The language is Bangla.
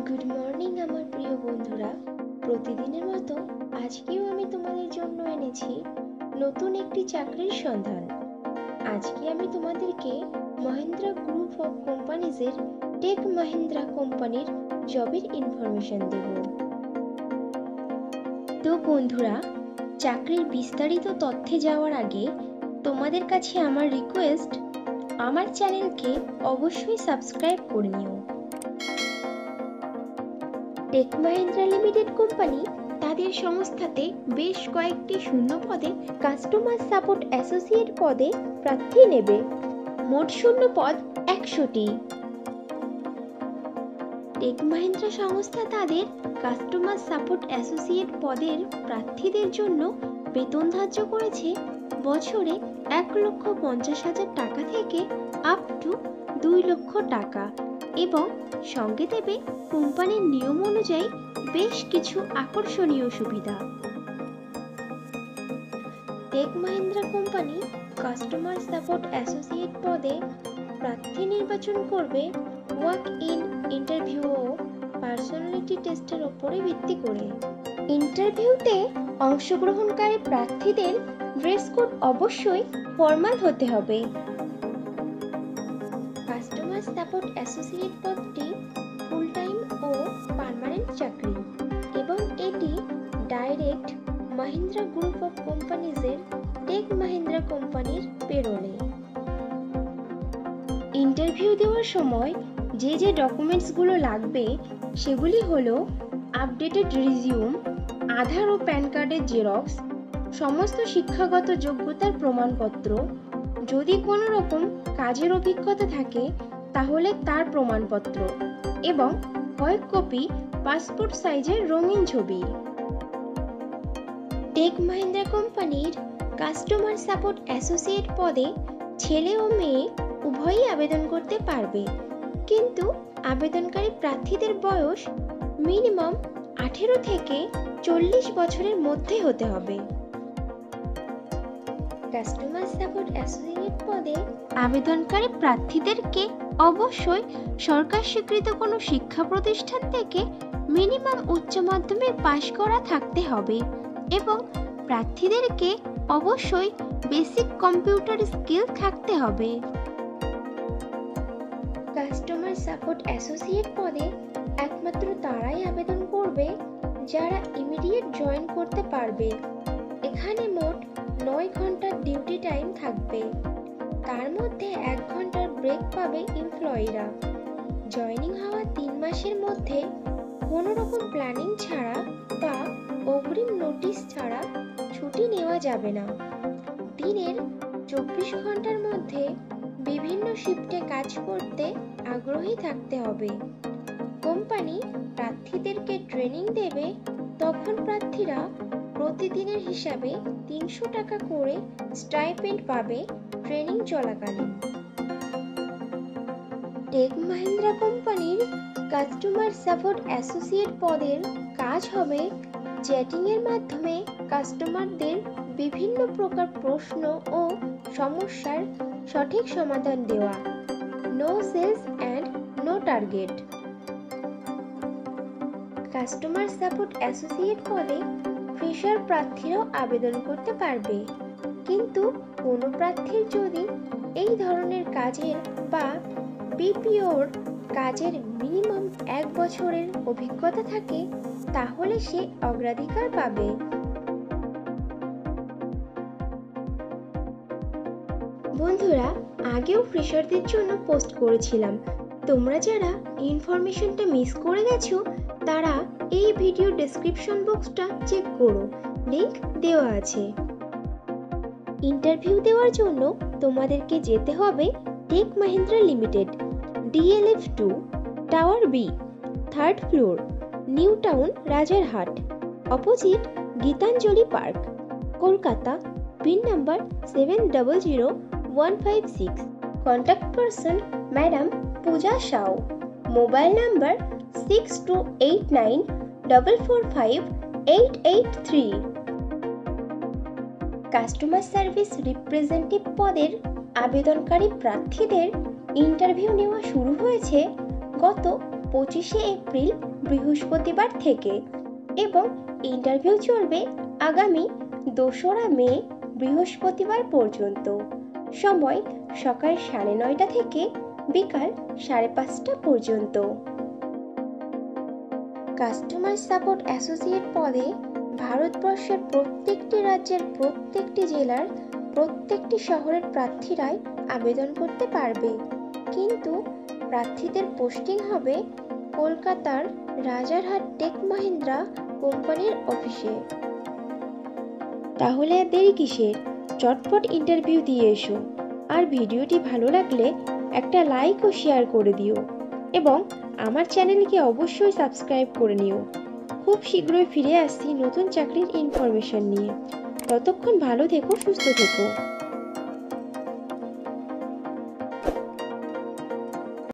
গুড মর্নিং আমার প্রিয় বন্ধুরা। প্রতিদিনের মতো আজকেও আমি তোমাদের জন্য এনেছি নতুন একটি চাকরির সন্ধান। আজকে আমি তোমাদেরকে মহিন্দ্রা গ্রুপ অফ কোম্পানিজের টেক মহিন্দ্রা কোম্পানির জবের ইনফরমেশন দেব। তো বন্ধুরা, চাকরির বিস্তারিত তথ্যে যাওয়ার আগে তোমাদের কাছে আমার রিকোয়েস্ট, আমার চ্যানেলকে অবশ্যই সাবস্ক্রাইব করে নিও। টেক মহিন্দ্রা লিমিটেড কোম্পানি তাদের সংস্থাতে বেশ কয়েকটি শূন্য পদে কাস্টমার সাপোর্ট অ্যাসোসিয়েট পদে প্রার্থী নেবে। মোট শূন্য পদ 100টি। টেক মহিন্দ্রা সংস্থা তাদের কাস্টমার সাপোর্ট অ্যাসোসিয়েট পদের প্রার্থীদের জন্য বেতন ধার্য করেছে বছরে 1,50,000 টাকা থেকে আপ টু 2 লক্ষ টাকা এবং সঙ্গে দেবে কোম্পানির নিয়ম অনুযায়ী বেশ কিছু আকর্ষণীয় সুবিধা। Tech Mahindra company customer support associate পদে প্রার্থী নির্বাচন করবে ওয়াক ইন ইন্টারভিউ ও পার্সোনালিটি টেস্টের উপরে ভিত্তি করে। ইন্টারভিউতে অংশগ্রহণকারী প্রার্থীদের ড্রেস কোড অবশ্যই ফর্মাল হতে হবে। কাস্টমার সাপোর্ট অ্যাসোসিয়েট পদটি ফুল টাইম ও পার্মানেন্ট চাকরি এবং এটি ডাইরেক্ট মহিন্দ্রা গ্রুপ অফ কোম্পানিজের টেক মহিন্দ্রা কোম্পানির পেরোলে। ইন্টারভিউ দেওয়ার সময় যে ডকুমেন্টসগুলো লাগবে সেগুলি হলো আপডেটেড রিজিউম, আধার ও প্যান কার্ডের জেরক্স, সমস্ত শিক্ষাগত যোগ্যতার প্রমাণপত্র, যদি কোনো রকম কাজের অভিজ্ঞতা থাকে তাহলে তার প্রমাণপত্র এবং কয়েক কপি পাসপোর্ট সাইজের রঙিন ছবি। টেক মহিন্দ্রা কোম্পানির কাস্টমার সাপোর্ট অ্যাসোসিয়েট পদে ছেলে ও মেয়ে উভয়ই আবেদন করতে পারবে, কিন্তু আবেদনকারী প্রার্থীদের বয়স মিনিমাম 18 থেকে 40 বছরের মধ্যে হতে হবে। কাস্টমার সাপোর্ট অ্যাসোসিয়েট পদে আবেদনকারী প্রার্থীদেরকে অবশ্যই সরকার স্বীকৃত কোনো শিক্ষা প্রতিষ্ঠান থেকে মিনিমাম উচ্চ মাধ্যমিক পাশ করা থাকতে হবে এবং প্রার্থীদেরকে অবশ্যই বেসিক কম্পিউটার স্কিল থাকতে হবে। কাস্টমার সাপোর্ট অ্যাসোসিয়েট পদে একমাত্র তারাই আবেদন করবে যারা ইমিডিয়েট জয়েন করতে পারবে। এখানে মোট 9 ঘন্টার ডিউটি টাইম থাকবে, তার মধ্যে 1 ঘন্টার ব্রেক পাবে এমপ্লয়িরা। জয়েনিং হওয়ার 3 মাসের মধ্যে কোনো রকম প্ল্যানিং ছাড়া বা অগ্রিম নোটিশ ছাড়া ছুটি নেওয়া যাবে না। দিনের 24 ঘন্টার মধ্যে বিভিন্ন শিফটে কাজ করতে আগ্রহী থাকতে হবে। কোম্পানি প্রার্থীদেরকে ট্রেনিং দেবে, তখন প্রার্থীরা প্রতিদিনের হিসাবে 300 টাকা করে স্টাইপেন্ড পাবে ট্রেনিং চলাকালীন। টেক মহিন্দ্রা কোম্পানির কাস্টমার সাপোর্ট অ্যাসোসিয়েট পদের কাজ হবে চ্যাটিং এর মাধ্যমে কাস্টমারদের বিভিন্ন প্রকার প্রশ্ন ও সমস্যার সঠিক সমাধান দেওয়া। No sales and no target. Customer support associate পদে ফ্রেশার প্রার্থীরাও আবেদন করতে পারবে, কিন্তু কোনো প্রার্থীর যদি এই ধরনের কাজের বা বিপিওর কাজের মিনিমাম 1 বছরের অভিজ্ঞতা থাকে তাহলে সে অগ্রাধিকার পাবে। বন্ধুরা, আগেও ফ্রেশারদের জন্য পোস্ট করেছিলাম, তোমরা যারা ইনফরমেশনটা মিস করে গেছো তারা এই ভিডিও ডেসক্রিপশন বক্সটা চেক করো, লিংক দেওয়া আছে। ইন্টারভিউ দেওয়ার জন্য তোমাদেরকে যেতে হবে tech Mahindra limited, DLF 2, tower B, 3rd floor, new town, Rajarhat, opposite Gitanjali park, Kolkata, pin number 700156। Contact person madam Puja Shaw, mobile number 6289445883। Customer service representative পদের আবেদনকারী প্রার্থীদের ইন্টারভিউ নেওয়া শুরু হয়েছে গত 25 এপ্রিল বৃহস্পতিবার থেকে এবং ইন্টারভিউ চলবে আগামী 2রা মে বৃহস্পতিবার পর্যন্ত। সময় সকাল 9:30 থেকে বিকাল 5:30 পর্যন্ত। কাস্টমার সাপোর্ট অ্যাসোসিয়েট পদে ভারতবর্ষের প্রত্যেকটি রাজ্যের প্রত্যেকটি জেলার প্রত্যেকটি শহরের প্রার্থীরাই আবেদন করতে পারবে, কিন্তু প্রার্থীদের পোস্টিং হবে কলকাতার রাজারহাট টেক মহিন্দ্রা কোম্পানির অফিসে। তাহলে আর দেরি কিসের, চটপট ইন্টারভিউ দিয়ে এসো। আর ভিডিওটি ভালো লাগলে একটা লাইক ও শেয়ার করে দিও এবং আমার চ্যানেলকে অবশ্যই সাবস্ক্রাইব করে নিও। খুব শীঘ্রই ফিরে আসছি নতুন চাকরির ইনফরমেশন নিয়ে। ততক্ষণ ভালো থেকো, সুস্থ থেকো।